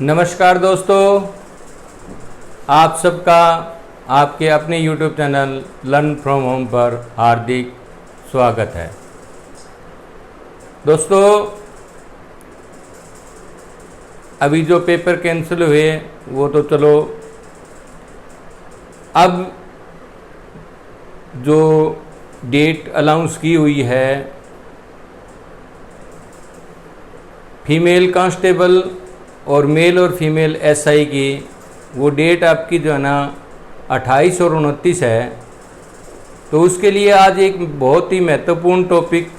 नमस्कार दोस्तों, आप सबका आपके अपने YouTube channel learn from home पर हार्दिक स्वागत है। दोस्तों, अभी जो पेपर कैंसिल हुए वो तो चलो, अब जो डेट अनाउंस की हुई है फीमेल कांस्टेबल और मेल और फीमेल एसआई की, वो डेट आपकी जो है ना 28 और 29 है। तो उसके लिए आज एक बहुत ही महत्वपूर्ण टॉपिक,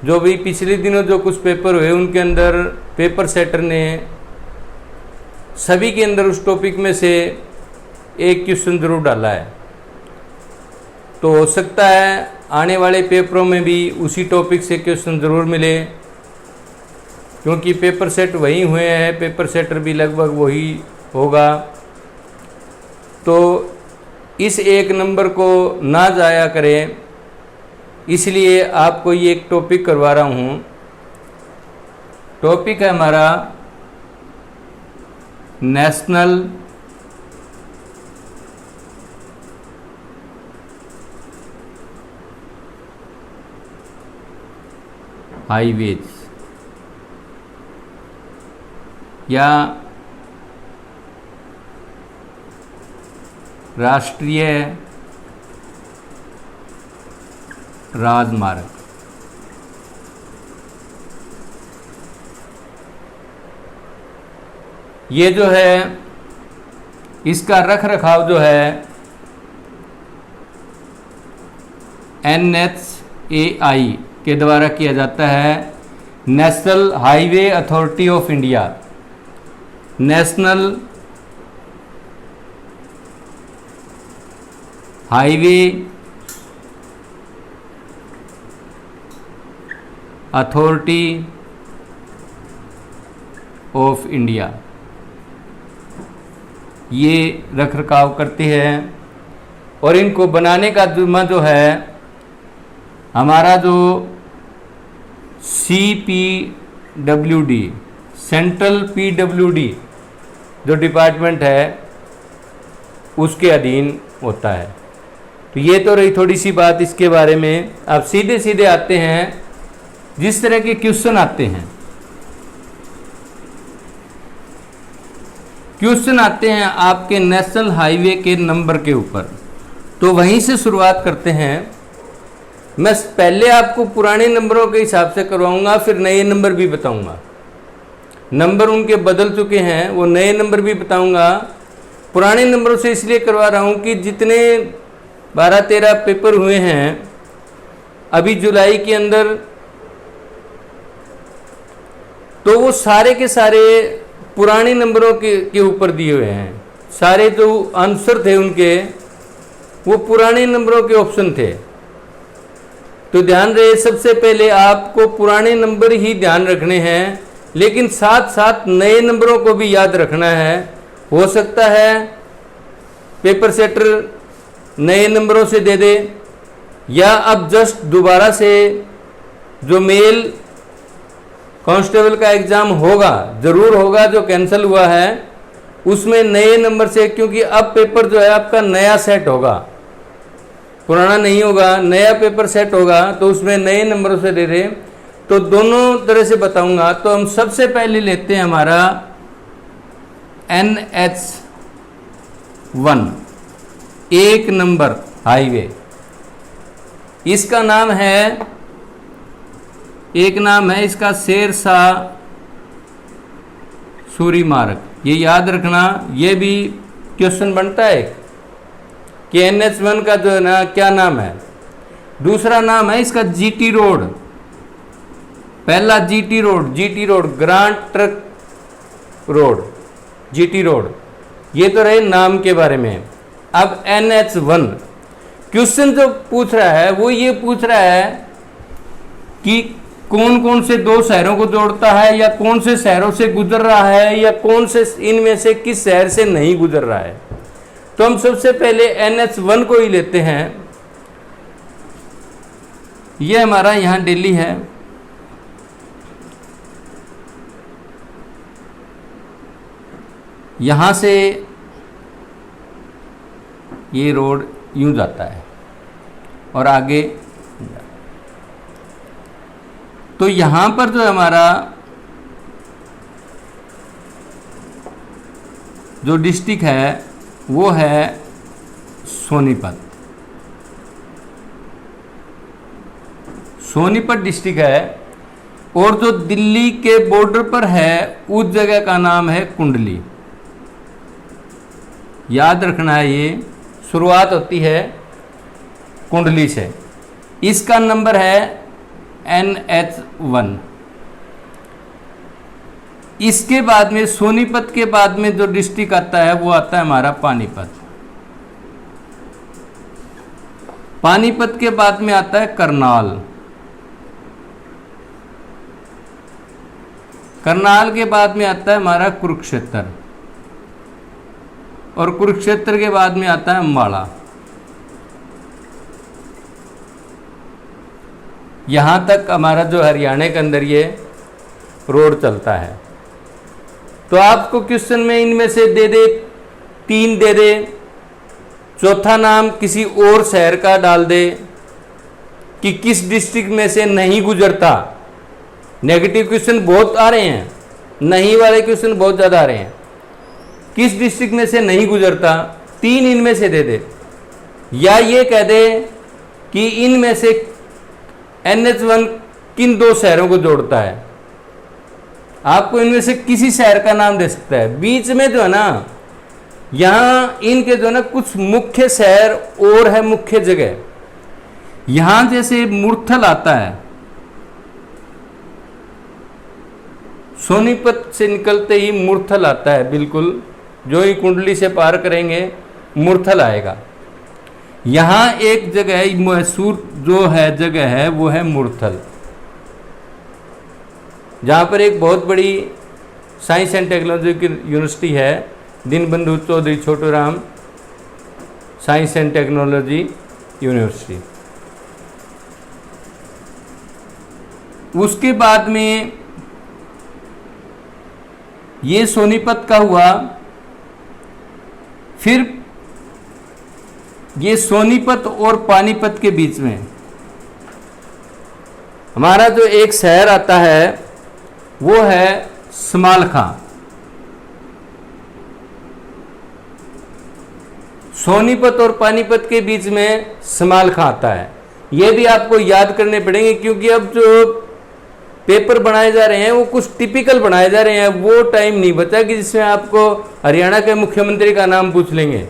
जो भी पिछले दिनों जो कुछ पेपर हुए उनके अंदर पेपर सेटर ने सभी के अंदर उस टॉपिक में से एक क्वेश्चन ज़रूर डाला है। तो हो सकता है आने वाले पेपरों में भी उसी टॉपिक से क्वेश्चन ज़रूर मिले, क्योंकि पेपर सेट वही हुए हैं, पेपर सेटर भी लगभग वही होगा। तो इस एक नंबर को ना जाया करें, इसलिए आपको ये एक टॉपिक करवा रहा हूँ। टॉपिक है हमारा नेशनल हाईवेज या राष्ट्रीय राजमार्ग। ये जो है, इसका रख रखाव जो है NHAI के द्वारा किया जाता है, national highway authority of India. National highway authority of India ये रख रखाव करती है, और इनको बनाने का जिम्मा जो है हमारा जो CPWD, सेंट्रल PWD जो डिपार्टमेंट है उसके अधीन होता है। तो ये तो रही थोड़ी सी बात इसके बारे में। अब सीधे सीधे आते हैं, जिस तरह के क्वेश्चन आते हैं, आपके नेशनल हाईवे के नंबर के ऊपर। तो वहीं से शुरुआत करते हैं। मैं पहले आपको पुराने नंबरों के हिसाब से करवाऊंगा, फिर नए नंबर भी बताऊंगा। नंबर उनके बदल चुके हैं, वो नए नंबर भी बताऊंगा। पुराने नंबरों से इसलिए करवा रहा हूं कि जितने 12-13 पेपर हुए हैं अभी जुलाई के अंदर, तो वो सारे के सारे पुराने नंबरों के ऊपर दिए हुए हैं। सारे जो आंसर थे उनके, वो पुराने नंबरों के ऑप्शन थे। तो ध्यान रहे, सबसे पहले आपको पुराने नंबर ही ध्यान रखने हैं, लेकिन साथ साथ नए नंबरों को भी याद रखना है। हो सकता है पेपर सेटर नए नंबरों से दे दे, या अब जस्ट दोबारा से जो मेल कांस्टेबल का एग्ज़ाम होगा, ज़रूर होगा, जो कैंसिल हुआ है उसमें नए नंबर से, क्योंकि अब पेपर जो है आपका नया सेट होगा, पुराना नहीं होगा, नया पेपर सेट होगा, तो उसमें नए नंबरों से दे दे। तो दोनों तरह से बताऊंगा। तो हम सबसे पहले लेते हैं हमारा NH1, एक नंबर हाईवे। इसका नाम है, एक नाम है इसका शेरशाह सूरी मार्ग। ये याद रखना, ये भी क्वेश्चन बनता है कि NH1 का जो है ना क्या नाम है। दूसरा नाम है इसका GT रोड। पहला GT road grand truck road, GT road. ये तो रहे नाम के बारे में। अब NH1 क्वेश्चन जो पूछ रहा है वो ये पूछ रहा है कि कौन कौन से दो शहरों को जोड़ता है, या कौन से शहरों से गुजर रहा है, या कौन से इनमें से किस शहर से नहीं गुजर रहा है। तो हम सबसे पहले NH1 को ही लेते हैं। ये हमारा यहाँ दिल्ली है, यहाँ से ये रोड यूं जाता है और आगे, तो यहाँ पर जो हमारा जो डिस्ट्रिक्ट है वो है सोनीपत। सोनीपत डिस्ट्रिक्ट है, और जो दिल्ली के बॉर्डर पर है उस जगह का नाम है कुंडली। याद रखना है, ये शुरुआत होती है कुंडली से। इसका नंबर है NH1। इसके बाद में सोनीपत के बाद में जो डिस्ट्रिक्ट आता है वो आता है हमारा पानीपत। पानीपत के बाद में आता है करनाल। करनाल के बाद में आता है हमारा कुरुक्षेत्र, और कुरुक्षेत्र के बाद में आता है अम्बाड़ा। यहां तक हमारा जो हरियाणा के अंदर ये रोड चलता है। तो आपको क्वेश्चन में इनमें से दे दे, 3 दे दे, चौथा नाम किसी और शहर का डाल दे कि किस डिस्ट्रिक्ट में से नहीं गुजरता। नेगेटिव क्वेश्चन बहुत आ रहे हैं, नहीं वाले क्वेश्चन बहुत ज़्यादा आ रहे हैं। किस डिस्ट्रिक्ट में से नहीं गुजरता, 3 इनमें से दे दे, या ये कह दे कि इनमें से NH1 किन 2 शहरों को जोड़ता है। आपको इनमें से किसी शहर का नाम दे सकता है। बीच में जो है ना, यहाँ इनके जो है ना कुछ मुख्य शहर और है, मुख्य जगह। यहां जैसे मुरथल आता है, सोनीपत से निकलते ही मुरथल आता है, बिल्कुल जो ही कुंडली से पार करेंगे मुरथल आएगा। यहाँ एक जगह मैसूर जो है जगह है वो है मुरथल, जहाँ पर एक बहुत बड़ी साइंस एंड टेक्नोलॉजी की यूनिवर्सिटी है, Deenbandhu Chaudhary Chhoturam science and technology university. उसके बाद में ये सोनीपत का हुआ। फिर ये सोनीपत और पानीपत के बीच में हमारा जो एक शहर आता है वो है समालखां। सोनीपत और पानीपत के बीच में समालखां आता है। ये भी आपको याद करने पड़ेंगे, क्योंकि अब जो पेपर बनाए जा रहे हैं वो कुछ टिपिकल बनाए जा रहे हैं। वो टाइम नहीं बचा कि जिसमें आपको हरियाणा के मुख्यमंत्री का नाम पूछ लेंगे।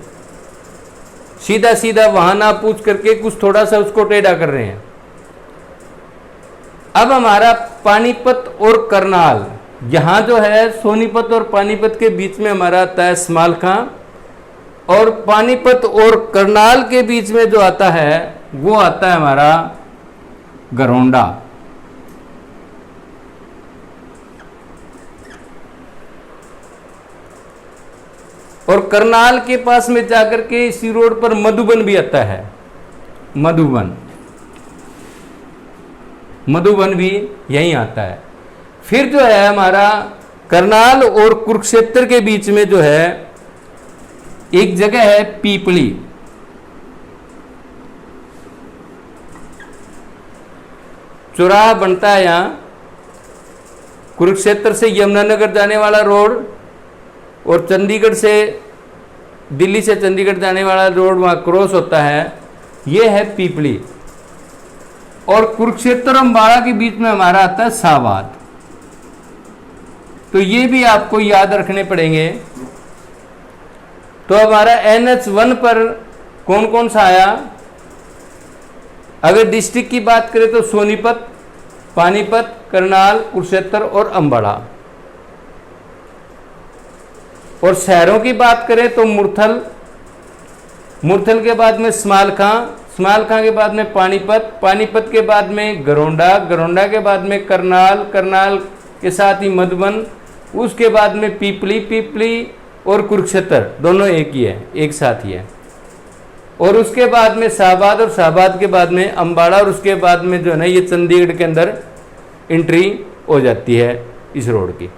सीधा सीधा वहां ना पूछ करके कुछ थोड़ा सा उसको टेढ़ा कर रहे हैं। अब हमारा पानीपत और करनाल, यहां जो है सोनीपत और पानीपत के बीच में हमारा आता है समालखां, और पानीपत और करनाल के बीच में जो आता है वो आता है हमारा गरोंडा। और करनाल के पास में जाकर के इसी रोड पर मधुबन भी आता है। मधुबन भी यहीं आता है। फिर जो है हमारा करनाल और कुरुक्षेत्र के बीच में जो है एक जगह है पीपली। चौराहा बनता है यहां, कुरुक्षेत्र से यमुनानगर जाने वाला रोड और चंडीगढ़ से, दिल्ली से चंडीगढ़ जाने वाला रोड वहां क्रॉस होता है, ये है पीपली। और कुरुक्षेत्र और अम्बाड़ा के बीच में हमारा आता है शाहबाद। तो ये भी आपको याद रखने पड़ेंगे। तो हमारा NH1 पर कौन कौन सा आया? अगर डिस्ट्रिक्ट की बात करें तो सोनीपत, पानीपत, करनाल, कुरुक्षेत्र और अम्बाड़ा। और शहरों की बात करें तो मुरथल, मुरथल के बाद में समालखां, समालखां के बाद में पानीपत, पानीपत के बाद में गरोंडा, गरोंडा के बाद में करनाल, करनाल के साथ ही मधुबन, उसके बाद में पीपली, पीपली और कुरुक्षेत्र दोनों एक ही है, एक साथ ही है। और उसके बाद में शाहबाद, और शाहबाद के बाद में अम्बाड़ा, और उसके बाद में जो है ना ये चंडीगढ़ के अंदर एंट्री हो जाती है इस रोड की।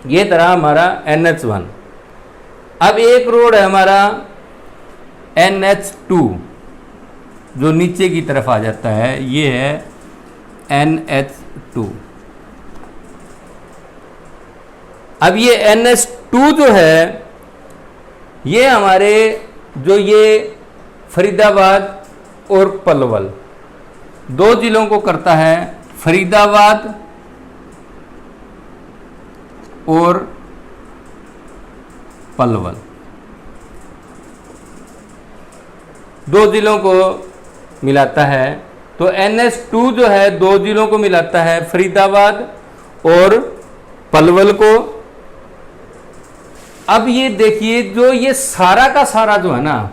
ये तरह हमारा NH1। अब एक रोड है हमारा NH2 जो नीचे की तरफ आ जाता है, ये है NH2। अब ये NH2 जो है ये हमारे जो ये फरीदाबाद और पलवल दो जिलों को करता है, फरीदाबाद और पलवल दो जिलों को मिलाता है। तो NH2 जो है दो जिलों को मिलाता है, फरीदाबाद और पलवल को। अब ये देखिए जो ये सारा का सारा जो है ना,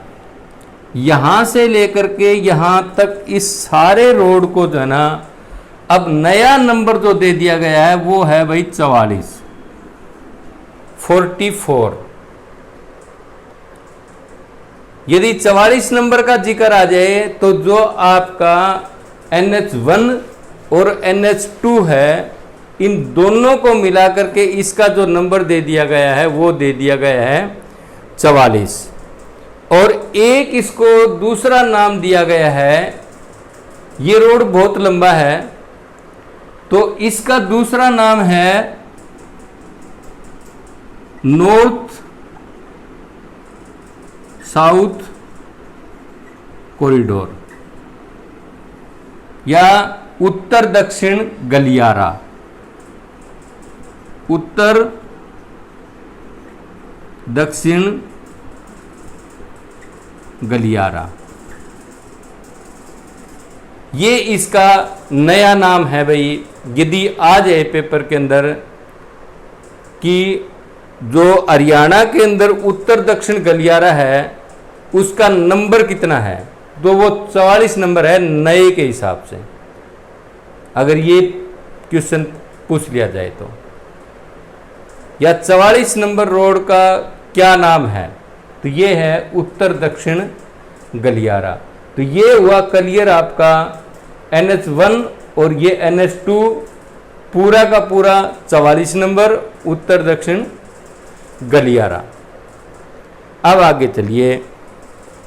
यहां से लेकर के यहां तक इस सारे रोड को जो है ना, अब नया नंबर जो दे दिया गया है वो है भाई 44। यदि 44 नंबर का जिक्र आ जाए तो जो आपका NH1 और NH2 है, इन दोनों को मिला करके इसका जो नंबर दे दिया गया है वो दे दिया गया है 44। और एक इसको दूसरा नाम दिया गया है, ये रोड बहुत लंबा है तो इसका दूसरा नाम है नॉर्थ साउथ कॉरिडोर या उत्तर दक्षिण गलियारा। उत्तर दक्षिण गलियारा, ये इसका नया नाम है भाई। यदि आ जाए पेपर के अंदर कि जो हरियाणा के अंदर उत्तर दक्षिण गलियारा है उसका नंबर कितना है, तो वो 44 नंबर है नए के हिसाब से, अगर ये क्वेश्चन पूछ लिया जाए तो। या 44 नंबर रोड का क्या नाम है, तो ये है उत्तर दक्षिण गलियारा। तो ये हुआ क्लियर आपका NH1 और ये NH2 पूरा का पूरा 44 नंबर उत्तर दक्षिण गलियारा। अब आगे चलिए,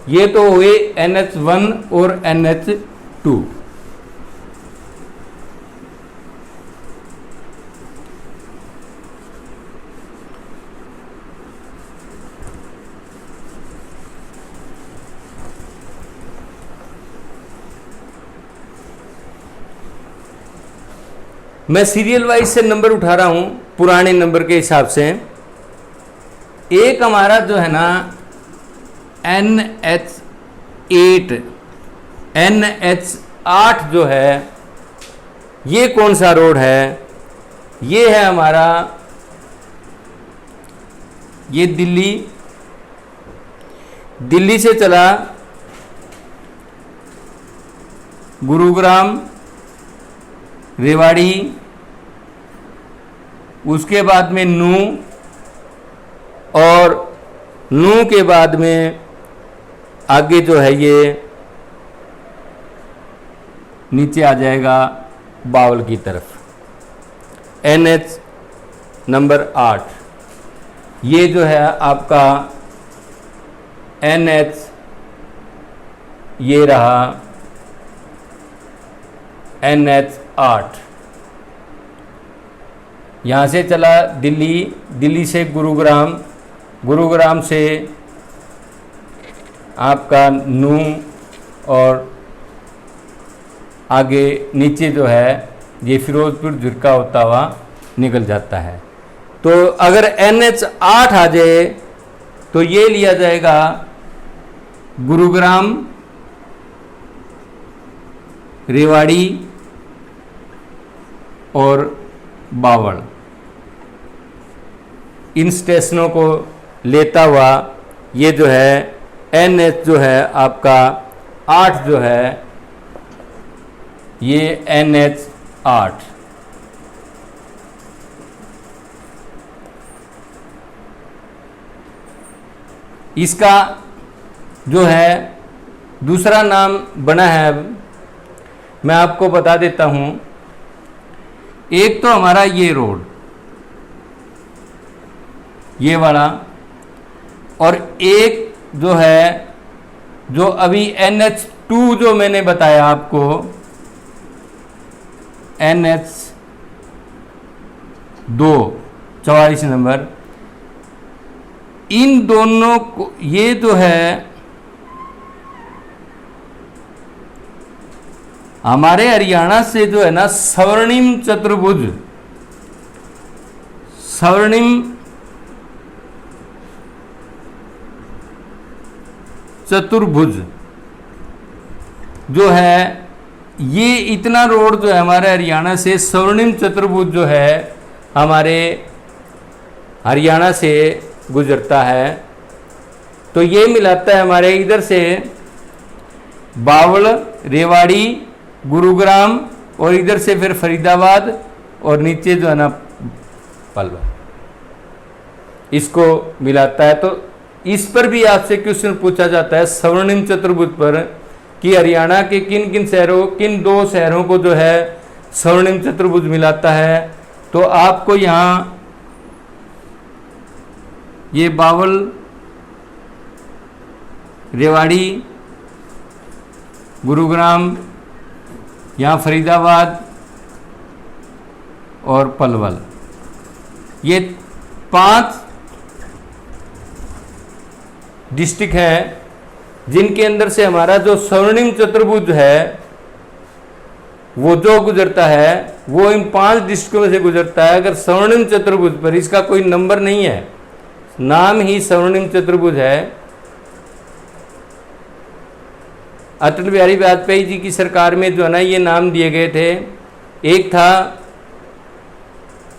ये तो हुए NH1 और NH2। मैं सीरियल वाइज से नंबर उठा रहा हूं पुराने नंबर के हिसाब से। एक हमारा जो है ना NH8 NH8 जो है, ये कौन सा रोड है, ये है हमारा, ये दिल्ली से चला गुरुग्राम रेवाड़ी, उसके बाद में नू, और नू के बाद में आगे जो है ये नीचे आ जाएगा बावल की तरफ। NH नंबर 8 ये जो है आपका NH, ये रहा NH8। यहाँ से चला दिल्ली से गुरुग्राम, गुरुग्राम से आपका नू, और आगे नीचे जो है ये फिरोजपुर झुरका होता हुआ निकल जाता है। तो अगर NH8 आ जाए तो ये लिया जाएगा गुरुग्राम, रेवाड़ी और बावल, इन स्टेशनों को लेता हुआ ये जो है NH जो है आपका 8 जो है ये NH8। इसका जो है दूसरा नाम बना है, अब मैं आपको बता देता हूं। एक तो हमारा ये रोड, ये वाला, और एक जो है, जो अभी NH2 जो मैंने बताया आपको, NH2 44 नंबर, इन दोनों को, ये जो है हमारे हरियाणा से जो है ना स्वर्णिम चतुर्भुज, स्वर्णिम चतुर्भुज जो है, ये इतना रोड जो है हमारे हरियाणा से, स्वर्णिम चतुर्भुज जो है हमारे हरियाणा से गुजरता है। तो ये मिलाता है हमारे इधर से बावल, रेवाड़ी, गुरुग्राम, और इधर से फिर फरीदाबाद, और नीचे जो है ना पलवल, इसको मिलाता है। तो इस पर भी आपसे क्वेश्चन पूछा जाता है स्वर्णिम चतुर्भुज पर, कि हरियाणा के किन किन शहरों, किन दो शहरों को जो है स्वर्णिम चतुर्भुज मिलाता है। तो आपको यहाँ ये बावल, रेवाड़ी, गुरुग्राम, यहाँ फरीदाबाद और पलवल, ये 5 डिस्ट्रिक्ट है जिनके अंदर से हमारा जो स्वर्णिम चतुर्भुज है वो जो गुजरता है, वो इन 5 डिस्ट्रिक्टों में से गुजरता है। अगर स्वर्णिम चतुर्भुज पर, इसका कोई नंबर नहीं है, नाम ही स्वर्णिम चतुर्भुज है। अटल बिहारी वाजपेयी जी की सरकार में जो है ना ये नाम दिए गए थे। एक था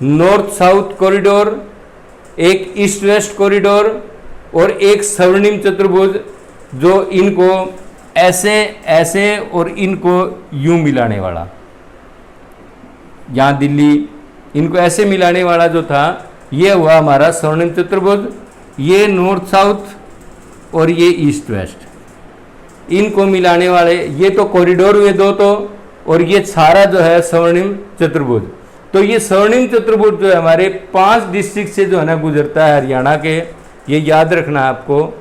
नॉर्थ साउथ कॉरिडोर, एक ईस्ट वेस्ट कॉरिडोर, और एक स्वर्णिम चतुर्भुज, जो इनको ऐसे ऐसे और इनको यूं मिलाने वाला, यहाँ दिल्ली, इनको ऐसे मिलाने वाला जो था, ये हुआ हमारा स्वर्णिम चतुर्भुज। ये नॉर्थ साउथ और ये ईस्ट वेस्ट, इनको मिलाने वाले ये तो कॉरिडोर हुए 2 तो, और ये सारा जो है स्वर्णिम चतुर्भुज। तो ये स्वर्णिम चतुर्भुज जो है हमारे 5 डिस्ट्रिक्ट से जो है ना गुजरता है हरियाणा के, ये याद रखना है आपको।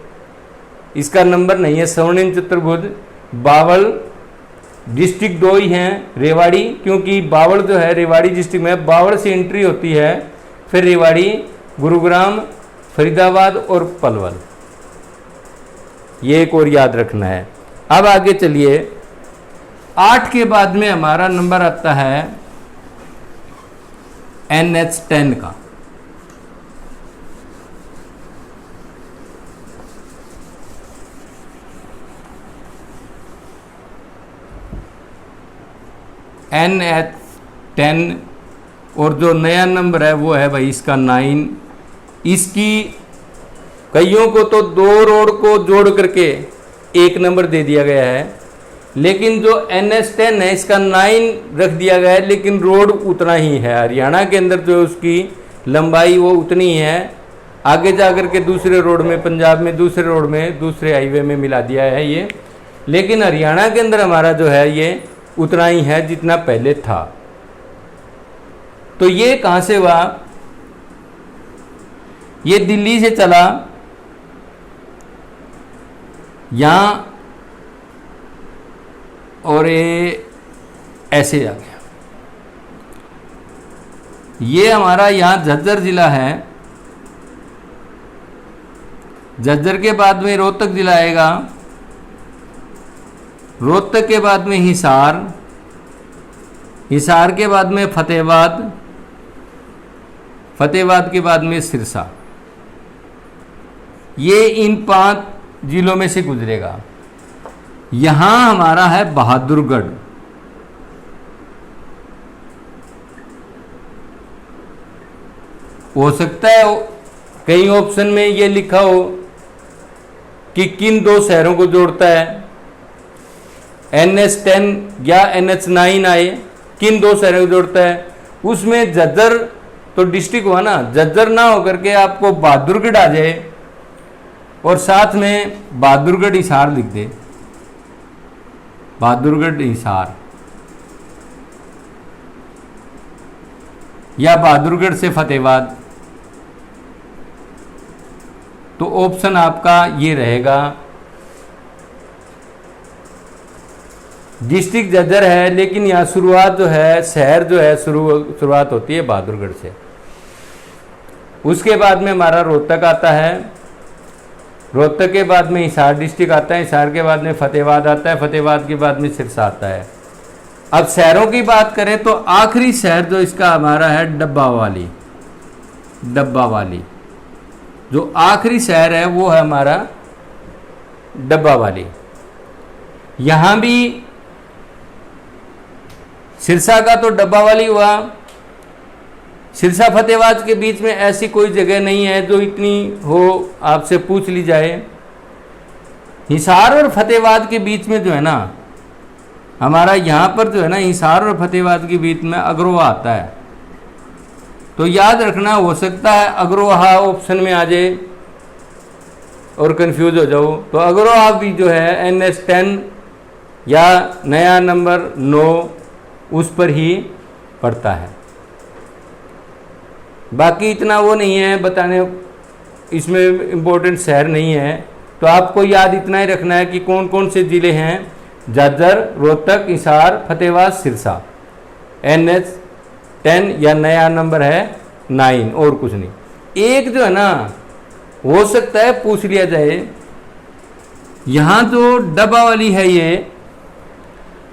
इसका नंबर नहीं है स्वर्णिम चतुर्भुज। बावल डिस्ट्रिक्ट 2 ही हैं, रेवाड़ी, क्योंकि बावल जो है रेवाड़ी डिस्ट्रिक्ट में, बावल से एंट्री होती है, फिर रेवाड़ी, गुरुग्राम, फरीदाबाद और पलवल, ये एक और याद रखना है। अब आगे चलिए, 8 के बाद में हमारा नंबर आता है NH10 का। NH10, और जो नया नंबर है वो है भाई इसका 9। इसकी कईयों को तो 2 रोड को जोड़ करके एक नंबर दे दिया गया है, लेकिन जो NH10 है इसका 9 रख दिया गया है, लेकिन रोड उतना ही है। हरियाणा के अंदर जो उसकी लंबाई वो उतनी ही है। आगे जा कर के दूसरे रोड में, पंजाब में दूसरे रोड में, दूसरे हाईवे में मिला दिया है ये, लेकिन हरियाणा के अंदर हमारा जो है ये उतना ही है जितना पहले था। तो ये कहाँ से हुआ? ये दिल्ली से चला, यहाँ और ये ऐसे आ गया। ये हमारा यहाँ झज्जर जिला है, झज्जर के बाद में रोहतक जिला आएगा, रोहतक के बाद में हिसार, हिसार के बाद में फतेहाबाद, फतेहाबाद के बाद में सिरसा। ये इन 5 जिलों में से गुजरेगा। यहां हमारा है बहादुरगढ़। हो सकता है कई ऑप्शन में ये लिखा हो कि किन 2 शहरों को जोड़ता है, NH10 या NH9 आए, किन 2 शहरों को जोड़ता है। उसमें झज्जर तो डिस्ट्रिक्ट हुआ ना, झज्जर ना होकर के आपको बहादुरगढ़ आ जाए और साथ में बहादुरगढ़ हिसार लिख दे, बहादुरगढ़ हिसार, या बहादुरगढ़ से फतेहाबाद, तो ऑप्शन आपका ये रहेगा। डिस्ट्रिक्ट झज्जर है, लेकिन यहाँ शुरुआत जो है, शहर जो है शुरुआत होती है बहादुरगढ़ से। उसके बाद में हमारा रोहतक आता है, रोहतक के बाद में हिसार डिस्ट्रिक्ट आता है, हिसार के बाद में फतेहाबाद आता है, फतेहाबाद के बाद में सिरसा आता है। अब शहरों की बात करें तो आखिरी शहर जो इसका हमारा है डब्बावाली। डब्बावाली जो आखिरी शहर है वो है हमारा डब्बावाली। यहाँ भी सिरसा का तो डब्बावाली हुआ। सिरसा फतेहाबाद के बीच में ऐसी कोई जगह नहीं है जो इतनी हो, आपसे पूछ ली जाए। हिसार और फतेहाबाद के बीच में जो है ना, हमारा यहाँ पर जो है ना, हिसार और फतेहाबाद के बीच में अग्रोहा आता है। तो याद रखना, हो सकता है अग्रोहा ऑप्शन में आ जाए और कंफ्यूज हो जाओ। तो अग्रोहा भी जो है NH10 या नया नंबर 9 उस पर ही पड़ता है। बाकी इतना वो नहीं है बताने, इसमें इम्पोर्टेंट शहर नहीं है। तो आपको याद इतना ही रखना है कि कौन कौन से ज़िले हैं, झज्जर, रोहतक, हिसार, फतेहाबाद, सिरसा। NH10 या नया नंबर है 9, और कुछ नहीं। एक जो है ना, हो सकता है पूछ लिया जाए, यहाँ जो डब्बावाली है ये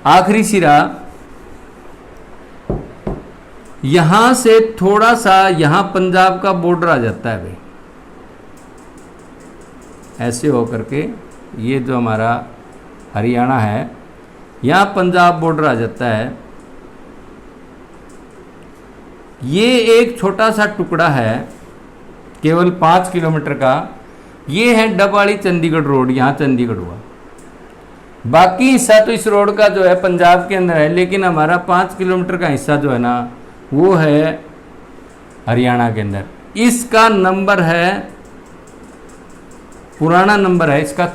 आखिरी सिरा, यहाँ से थोड़ा सा यहाँ पंजाब का बॉर्डर आ जाता है भाई, ऐसे हो करके ये जो हमारा हरियाणा है, यहाँ पंजाब बॉर्डर आ जाता है। ये एक छोटा सा टुकड़ा है केवल 5 किलोमीटर का, ये है डबवाली चंडीगढ़ रोड, यहाँ चंडीगढ़ हुआ। बाकी हिस्सा तो इस रोड का जो है पंजाब के अंदर है, लेकिन हमारा 5 किलोमीटर का हिस्सा जो है ना वो है हरियाणा के अंदर। इसका नंबर है, पुराना नंबर है इसका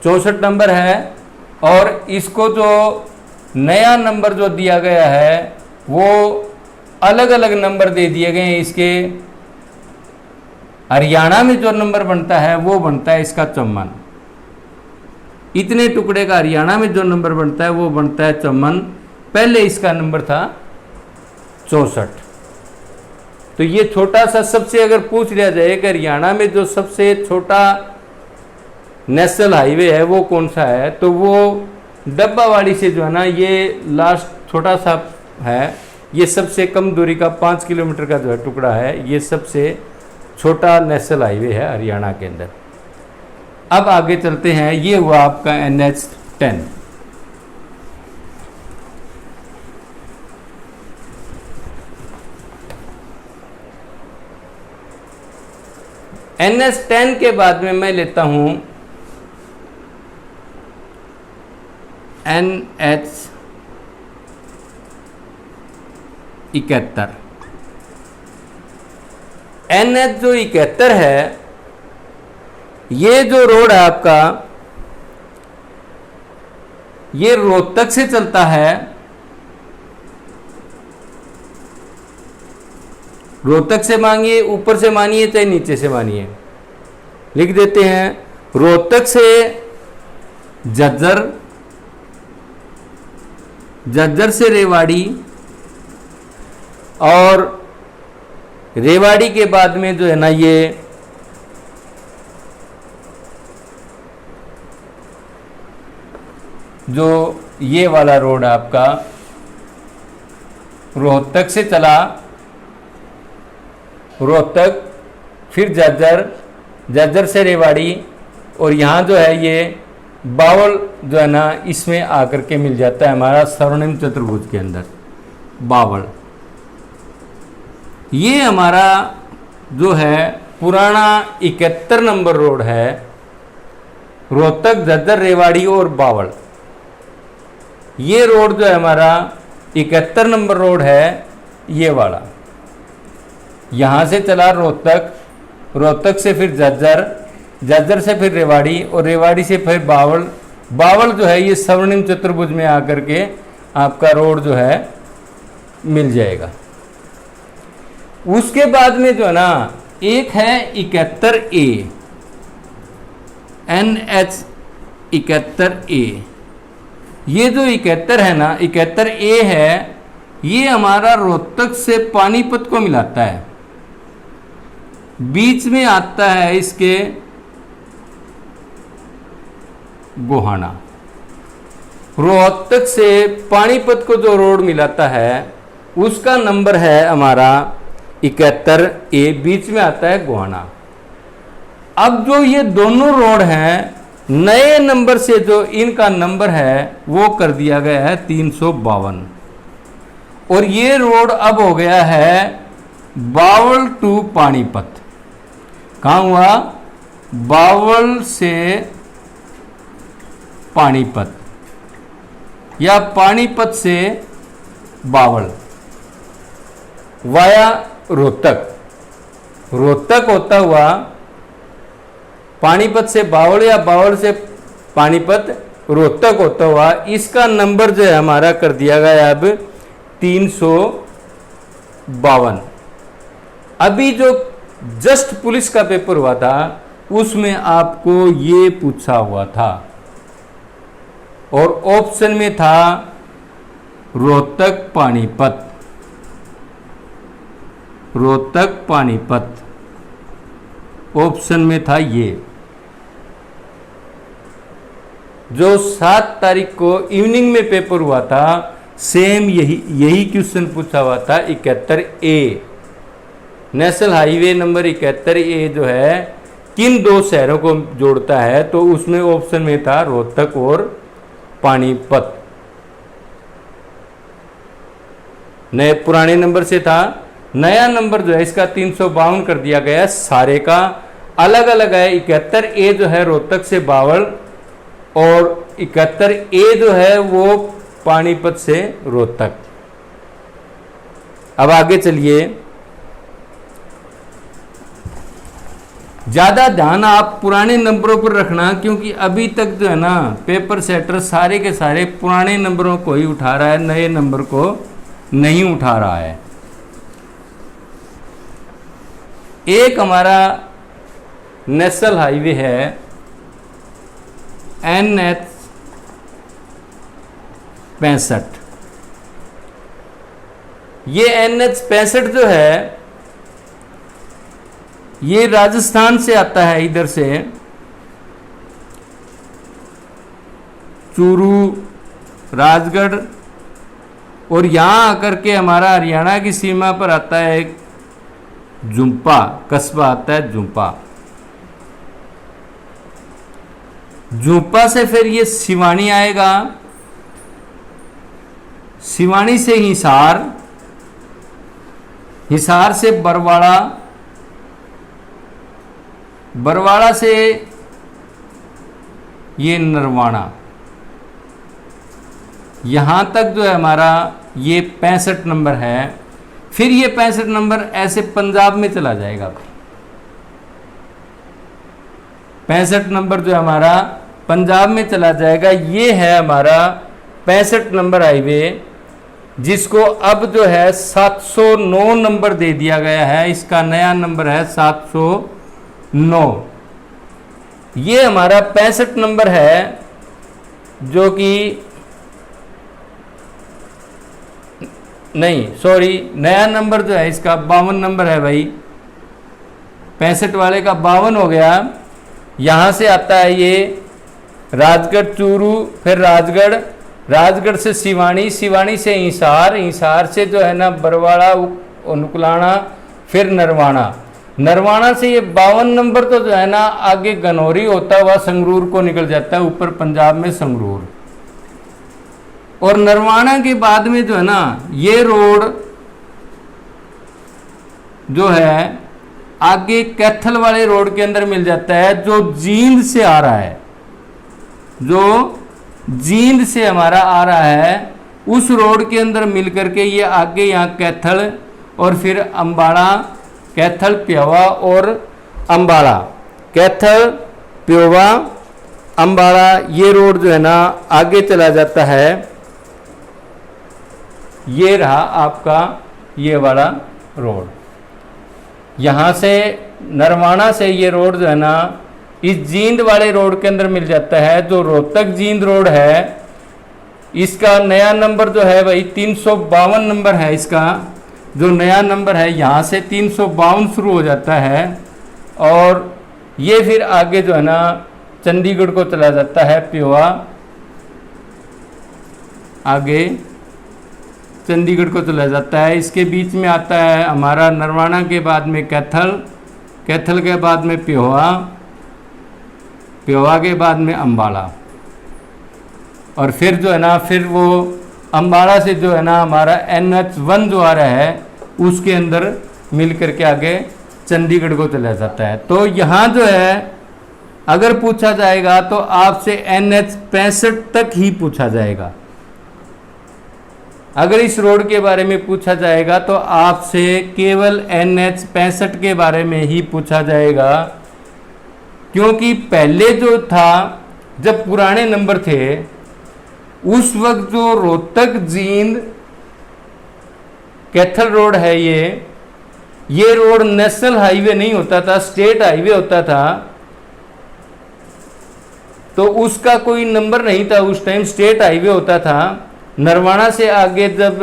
64 नंबर है। और इसको जो नया नंबर जो दिया गया है वो अलग अलग नंबर दे दिए गए हैं इसके। हरियाणा में जो नंबर बनता है वो बनता है इसका 54। इतने टुकड़े का हरियाणा में जो नंबर बनता है वो बनता है 54। पहले इसका नंबर था 64। तो ये छोटा सा, सबसे अगर पूछ लिया जाए कि हरियाणा में जो सबसे छोटा नेशनल हाईवे है वो कौन सा है, तो वो डब्बावाली से जो है ना, ये लास्ट छोटा सा है। ये सबसे कम दूरी का 5 किलोमीटर का जो है टुकड़ा है, ये सबसे छोटा नेशनल हाईवे है हरियाणा के अंदर। अब आगे चलते हैं, ये हुआ आपका NH10। NH10 के बाद में मैं लेता हूं NH71। NH जो 71 है, ये जो रोड है आपका, ये रोहतक से चलता है। रोहतक से मानिए, ऊपर से मानिए चाहे नीचे से मानिए, लिख देते हैं। रोहतक से झज्जर, झज्जर से रेवाड़ी, और रेवाड़ी के बाद में जो है ना ये जो ये वाला रोड आपका रोहतक से चला, रोहतक, फिर झज्जर, झज्जर से रेवाड़ी, और यहाँ जो है ये बावल जो है ना, इसमें आकर के मिल जाता है हमारा स्वर्णिम चतुर्भुज के अंदर बावल। ये हमारा जो है पुराना 71 नंबर रोड है, रोहतक, झज्जर, रेवाड़ी और बावल। ये रोड जो है हमारा 71 नंबर रोड है, ये वाला। यहाँ से चला रोहतक, रोहतक से फिर झज्जर, झज्जर से फिर रेवाड़ी, और रेवाड़ी से फिर बावल। बावल जो है ये स्वर्णिम चतुर्भुज में आकर के आपका रोड जो है मिल जाएगा। उसके बाद में जो है ना एक है 71A, NH 71A। ये जो 71 है ना, 71A है, ये हमारा रोहतक से पानीपत को मिलाता है। बीच में आता है इसके गोहाना। रोहतक से पानीपत को जो रोड मिलाता है उसका नंबर है हमारा 71A, बीच में आता है गोहाना। अब जो ये दोनों रोड हैं, नए नंबर से जो इनका नंबर है वो कर दिया गया है 352, और ये रोड अब हो गया है बावल टू पानीपत। कहाँ हुआ? बावल से पानीपत या पानीपत से बावल वाया रोहतक। रोहतक होता हुआ पानीपत से बावल या बावल से पानीपत, रोहतक होता हुआ इसका नंबर जो है हमारा कर दिया गया अब 352। अभी जो जस्ट पुलिस का पेपर हुआ था उसमें आपको ये पूछा हुआ था, और ऑप्शन में था रोहतक पानीपत, रोहतक पानीपत ऑप्शन में था। ये जो 7 तारीख को इवनिंग में पेपर हुआ था, सेम यही क्वेश्चन पूछा हुआ था। 71A, national highway number 71A जो है किन दो शहरों को जोड़ता है, तो उसमें ऑप्शन में था रोहतक और पानीपत। नए पुराने नंबर से था, नया नंबर जो है इसका 352 कर दिया गया। सारे का अलग अलग है। 71A जो है रोहतक से बावल, और 71A जो है वो पानीपत से रोहतक। अब आगे चलिए, ज्यादा ध्यान आप पुराने नंबरों पर रखना, क्योंकि अभी तक जो है ना पेपर सेटर सारे के सारे पुराने नंबरों को ही उठा रहा है, नए नंबर को नहीं उठा रहा है। एक हमारा नेशनल हाईवे है NH 65। ये NH 65 जो है ये राजस्थान से आता है, इधर से चूरू, राजगढ़, और यहां आकर के हमारा हरियाणा की सीमा पर आता है एक झुंपा कस्बा आता है, झुंपा। झुंपा से फिर ये सिवानी आएगा, सिवानी से हिसार, हिसार से बरवाड़ा, बरवाड़ा से ये नरवाना। यहां तक जो है हमारा ये 65 नंबर है। फिर ये 65 नंबर ऐसे पंजाब में चला जाएगा। 65 नंबर जो हमारा पंजाब में चला जाएगा। ये है हमारा 65 नंबर हाईवे, जिसको अब जो है 709 नंबर दे दिया गया है। इसका नया नंबर है 709। ये हमारा 65 नंबर है, जो कि नहीं सॉरी, नया नंबर जो है इसका 52 नंबर है भाई। 65 वाले का 52 हो गया। यहाँ से आता है ये राजगढ़, चूरू, फिर राजगढ़, राजगढ़ से सिवानी, सिवानी से हिसार, हिसार से जो है ना बरवाड़ा, उनकुलाना, फिर नरवाना, नरवाना से ये 52 नंबर तो जो है ना आगे गनौरी होता हुआ संगरूर को निकल जाता है, ऊपर पंजाब में संगरूर। और नरवाना के बाद में जो है ना ये रोड जो है आगे कैथल वाले रोड के अंदर मिल जाता है, जो जींद से आ रहा है, जो जींद से हमारा आ रहा है, उस रोड के अंदर मिल करके ये आगे यहाँ कैथल और फिर अम्बाड़ा, कैथल, प्योवा और अम्बाड़ा, कैथल, प्योवा, अम्बाड़ा, ये रोड जो है ना आगे चला जाता है। ये रहा आपका ये वाला रोड। यहाँ से नरवाना से ये रोड जो है ना इस जींद वाले रोड के अंदर मिल जाता है। जो रोहतक जींद रोड है इसका नया नंबर जो है भाई 352 नंबर है। इसका जो नया नंबर है यहाँ से 352 शुरू हो जाता है और ये फिर आगे जो है ना चंडीगढ़ को चला जाता है। प्योआ आगे चंडीगढ़ को चला जाता है। इसके बीच में आता है हमारा नरवाना के बाद में कैथल, कैथल के बाद में प्योआ, प्योआ के बाद में अम्बाला और फिर जो है ना फिर वो अम्बाला से जो है ना हमारा NH1 जो आ रहा है उसके अंदर मिल करके आगे चंडीगढ़ को चला जाता है। तो यहाँ जो है अगर पूछा जाएगा तो आपसे NH65 तक ही पूछा जाएगा। अगर इस रोड के बारे में पूछा जाएगा तो आपसे केवल NH65 के बारे में ही पूछा जाएगा, क्योंकि पहले जो था जब पुराने नंबर थे उस वक्त जो रोहतक जींद कैथल रोड है ये रोड नेशनल हाईवे नहीं होता था, स्टेट हाईवे होता था। तो उसका कोई नंबर नहीं था, उस टाइम स्टेट हाईवे होता था। नरवाना से आगे जब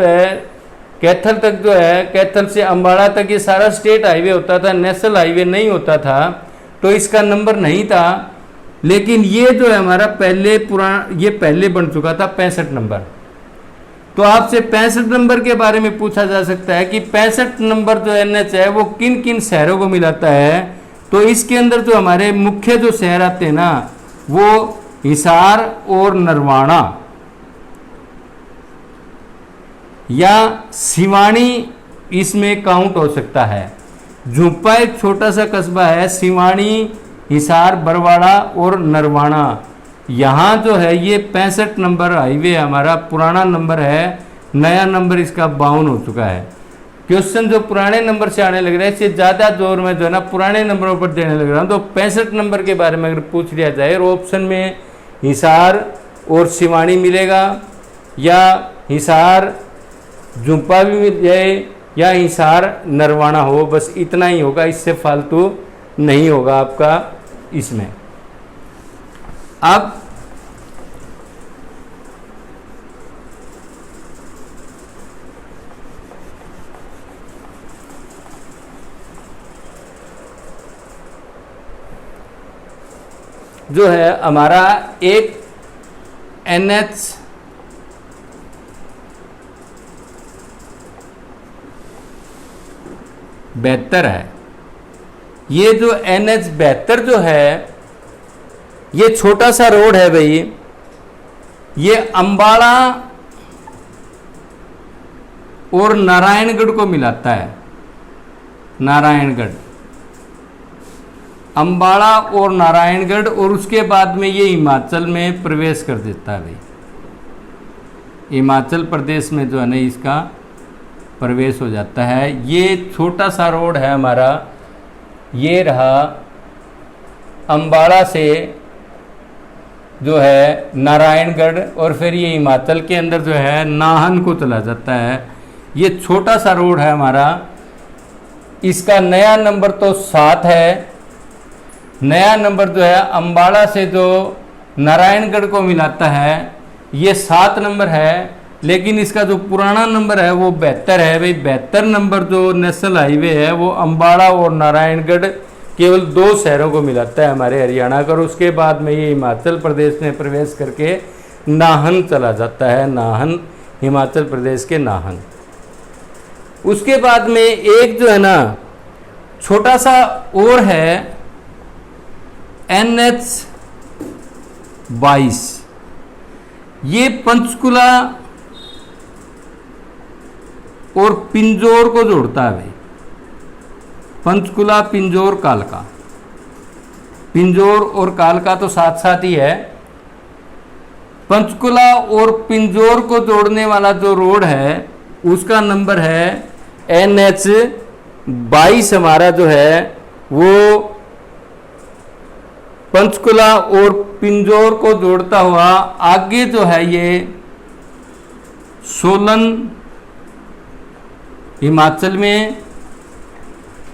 कैथल तक जो है, कैथल से अम्बाड़ा तक ये सारा स्टेट हाईवे होता था, नेशनल हाईवे नहीं होता था, तो इसका नंबर नहीं था। लेकिन ये जो है हमारा पहले ये पहले बन चुका था 65 नंबर। तो आपसे 65 नंबर के बारे में पूछा जा सकता है कि 65 नंबर जो NH है वो किन किन शहरों को मिलाता है। तो इसके अंदर जो हमारे मुख्य जो शहर आते हैं ना वो हिसार और नरवाना या सिवानी इसमें काउंट हो सकता है। झुंपा एक छोटा सा कस्बा है, सिवानी, हिसार, बरवाड़ा और नरवाना, यहाँ जो है ये 65 नंबर हाईवे हमारा पुराना नंबर है। नया नंबर इसका 52 हो चुका है। क्वेश्चन जो पुराने नंबर से आने लग रहा है इससे ज़्यादा जोर में जो है ना पुराने नंबरों पर देने लग रहा हूँ। तो 65 नंबर के बारे में अगर पूछ लिया जाए और ऑप्शन में हिसार और सिवानी मिलेगा या हिसार झुंपा भी मिल जाए या हिसार नरवाना हो, बस इतना ही होगा, इससे फालतू नहीं होगा आपका इसमें। अब जो है हमारा एक NH 72 है। ये जो NH 72 जो है ये छोटा सा रोड है भाई, ये अम्बाड़ा और नारायणगढ़ को मिलाता है। नारायणगढ़, अम्बाड़ा और नारायणगढ़, और उसके बाद में ये हिमाचल में प्रवेश कर देता है भाई। हिमाचल प्रदेश में जो है ना इसका प्रवेश हो जाता है। ये छोटा सा रोड है हमारा, ये रहा अम्बाड़ा से जो है नारायणगढ़ और फिर ये हिमाचल के अंदर जो है नाहन को चला जाता है। ये छोटा सा रोड है हमारा, इसका नया नंबर तो 7 है। नया नंबर जो है अम्बाड़ा से जो नारायणगढ़ को मिलाता है ये 7 नंबर है, लेकिन इसका जो पुराना नंबर है वो 72 है भाई। 72 नंबर जो नेशनल हाईवे है वो अम्बाड़ा और नारायणगढ़ केवल 2 शहरों को मिलाता है हमारे हरियाणा का, और उसके बाद में ये हिमाचल प्रदेश में प्रवेश करके नाहन चला जाता है। नाहन, हिमाचल प्रदेश के नाहन। उसके बाद में एक जो है ना छोटा सा और है NH 22, ये पंचकुला और पिंजौर को जोड़ता है भाई। पंचकुला, पिंजौर, कालका। पिंजौर और कालका तो साथ साथ ही है। पंचकुला और पिंजौर को जोड़ने वाला जो रोड है उसका नंबर है NH 22। हमारा जो है वो पंचकुला और पिंजौर को जोड़ता हुआ आगे जो है ये सोलन हिमाचल में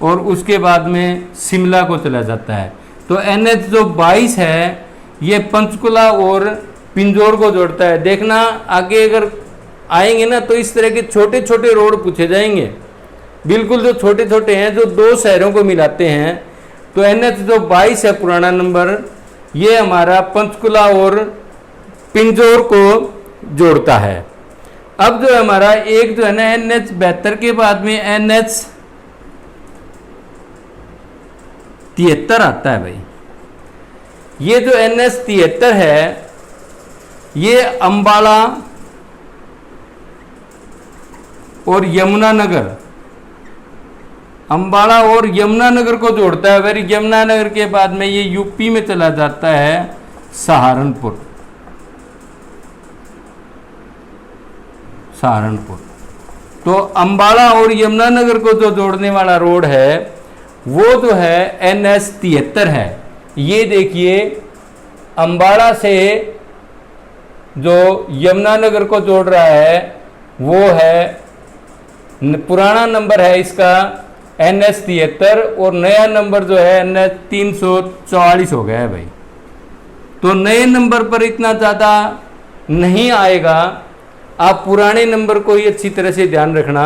और उसके बाद में शिमला को चला जाता है। तो NH जो 22 है ये पंचकुला और पिंजौर को जोड़ता है। देखना आगे अगर आएंगे ना तो इस तरह के छोटे छोटे रोड पूछे जाएंगे, बिल्कुल जो छोटे छोटे हैं जो दो शहरों को मिलाते हैं। तो NH जो 22 है पुराना नंबर, ये हमारा पंचकुला और पिंजौर को जोड़ता है। अब जो हमारा एक जो है ना NH 72 के बाद में NH 73 आता है भाई। ये जो NH 73 है ये अंबाला और यमुनानगर, अंबाला और यमुनानगर को जोड़ता है। फिर यमुनानगर के बाद में ये यूपी में चला जाता है सहारनपुर। तो अंबाला और यमुनानगर को जो जोड़ने वाला रोड है वो जो है NH 73 है। ये देखिए अंबाला से जो यमुनानगर को जोड़ रहा है वो है, पुराना नंबर है इसका NH 73 और नया नंबर जो है NH 344 हो गया है भाई। तो नए नंबर पर इतना ज़्यादा नहीं आएगा, आप पुराने नंबर को ही अच्छी तरह से ध्यान रखना।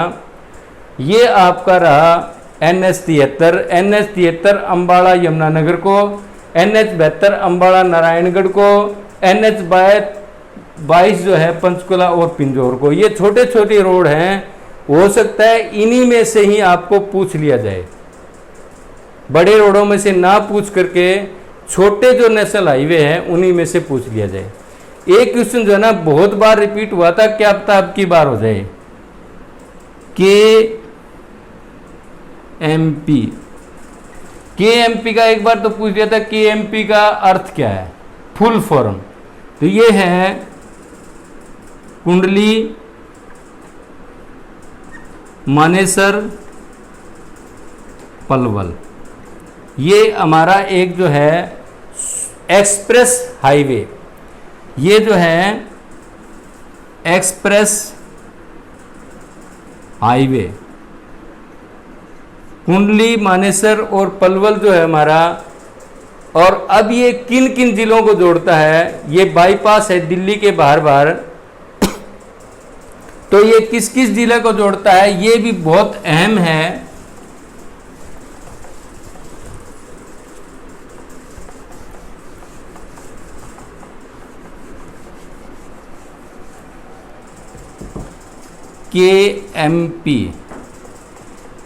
ये आपका रहा NH 73, NH 73 अंबाला यमुनानगर को, NH 72 अंबाला नारायणगढ़ को, NH 22 जो है पंचकुला और पिंजौर को। ये छोटे छोटे रोड हैं, हो सकता है इन्हीं में से ही आपको पूछ लिया जाए, बड़े रोडों में से ना पूछ करके छोटे जो नेशनल हाईवे हैं उन्हीं में से पूछ लिया जाए। एक क्वेश्चन जो है ना बहुत बार रिपीट हुआ था, क्या पता अब की बार हो जाए। KMP का एक बार तो पूछ लिया था, KMP का अर्थ क्या है, फुल फॉर्म। तो ये है कुंडली मानेसर पलवल। ये हमारा एक जो है एक्सप्रेस हाईवे, ये जो है एक्सप्रेस हाईवे कुंडली मानेसर और पलवल जो है हमारा। और अब ये किन किन जिलों को जोड़ता है, ये बाईपास है दिल्ली के बाहर बाहर। तो ये किस किस जिले को जोड़ता है ये भी बहुत अहम है।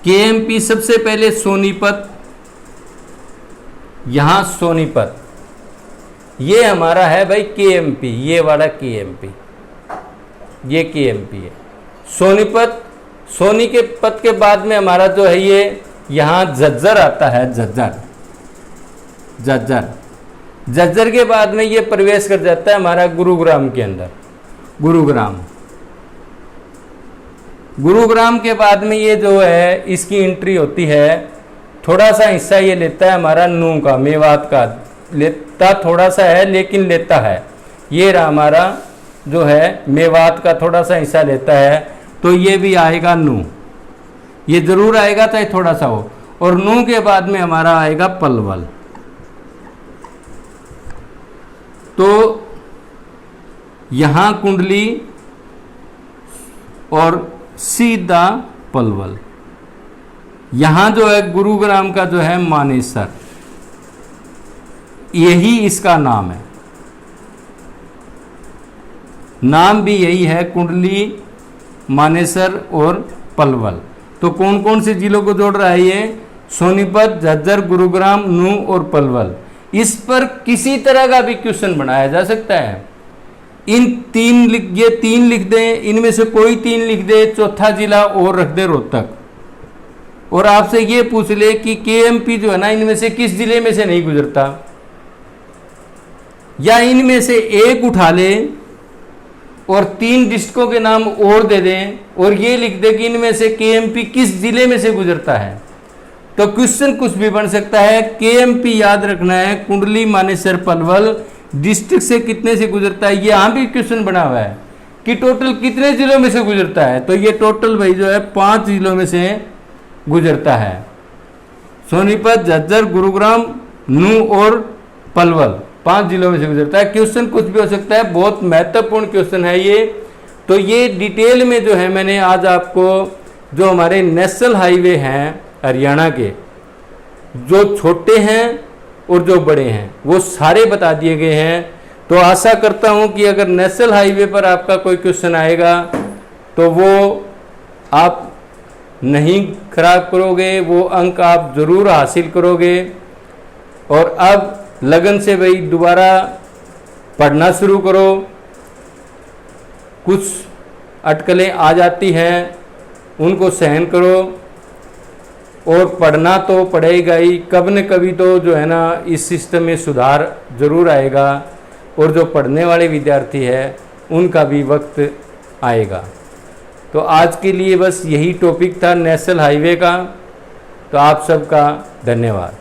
KMP सबसे पहले सोनीपत, यहां सोनीपत, ये हमारा है भाई KMP, ये वाला KMP, ये KMP है। सोनीपत, सोनी के पत के बाद में हमारा जो है ये यहाँ झज्जर आता है, झज्जर के बाद में ये प्रवेश कर जाता है हमारा गुरुग्राम के अंदर। गुरुग्राम के बाद में ये जो है इसकी एंट्री होती है, थोड़ा सा हिस्सा ये लेता है हमारा नूह का, मेवात का लेता थोड़ा सा है लेकिन लेता है। ये रहा हमारा जो है मेवात का थोड़ा सा हिस्सा लेता है। तो ये भी आएगा नूह, ये जरूर आएगा चाहे थोड़ा सा हो। और नूह के बाद में हमारा आएगा पलवल। तो यहां कुंडली और सीधा पलवल, यहां जो है गुरुग्राम का जो है मानेसर, यही इसका नाम है, नाम भी यही है कुंडली मानेसर और पलवल। तो कौन कौन से जिलों को जोड़ रहा है ये, सोनीपत, झज्जर, गुरुग्राम, नूह और पलवल। इस पर किसी तरह का भी क्वेश्चन बनाया जा सकता है। इन तीन लिख दें, इनमें से कोई 3 लिख दे, चौथा जिला और रख दे रोहतक, और आपसे ये पूछ ले कि KMP जो है ना इनमें से किस जिले में से नहीं गुजरता, या इनमें से एक उठा ले और 3 डिस्ट्रिक्टों के नाम और दे दें और ये लिख दे कि इनमें से KMP किस जिले में से गुजरता है। तो क्वेश्चन कुछ भी बन सकता है। KMP याद रखना है, कुंडली मानेसर पलवल डिस्ट्रिक्ट से कितने से गुजरता है। यहाँ भी क्वेश्चन बना हुआ है कि टोटल कितने जिलों में से गुजरता है। तो ये टोटल भाई जो है 5 जिलों में से गुजरता है। सोनीपत, झज्जर, गुरुग्राम, नूंह और पलवल 5 जिलों में से गुजरता है। क्वेश्चन कुछ भी हो सकता है, बहुत महत्वपूर्ण क्वेश्चन है ये। तो ये डिटेल में जो है मैंने आज आपको जो हमारे नेशनल हाईवे हैं हरियाणा के, जो छोटे हैं और जो बड़े हैं, वो सारे बता दिए गए हैं। तो आशा करता हूं कि अगर नेशनल हाईवे पर आपका कोई क्वेश्चन आएगा तो वो आप नहीं खराब करोगे, वो अंक आप ज़रूर हासिल करोगे। और अब लगन से भाई दोबारा पढ़ना शुरू करो। कुछ अटकलें आ जाती हैं, उनको सहन करो, और पढ़ना तो पड़ेगा ही। कब न कभी तो जो है ना इस सिस्टम में सुधार ज़रूर आएगा, और जो पढ़ने वाले विद्यार्थी है उनका भी वक्त आएगा। तो आज के लिए बस यही टॉपिक था नेशनल हाईवे का। तो आप सबका धन्यवाद।